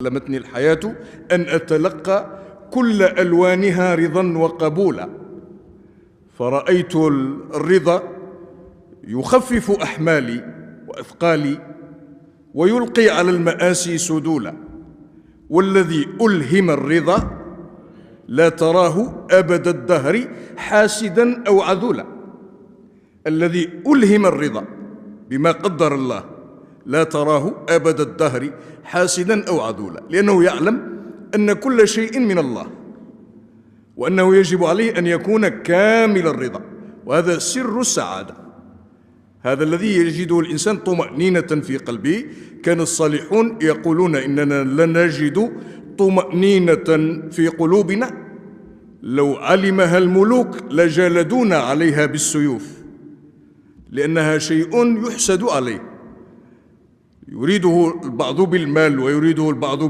علمتني الحياة أن أتلقى كل ألوانها رضا وقبولا، فرأيت الرضا يخفف أحمالي وأثقالي ويلقي على المآسي سدولا، والذي ألهم الرضا لا تراه أبد الدهر حاسدا أو عذولا. الذي ألهم الرضا بما قدر الله لا تراه أبد الدهر حاسدا أو عذولا، لأنه يعلم أن كل شيء من الله، وأنه يجب عليه أن يكون كامل الرضا، وهذا سر السعادة. هذا الذي يجده الإنسان طمأنينة في قلبه. كان الصالحون يقولون إننا لنجد طمأنينة في قلوبنا لو علمها الملوك لجلدونا عليها بالسيوف، لأنها شيء يحسد عليه، يريده البعض بالمال ويريده البعض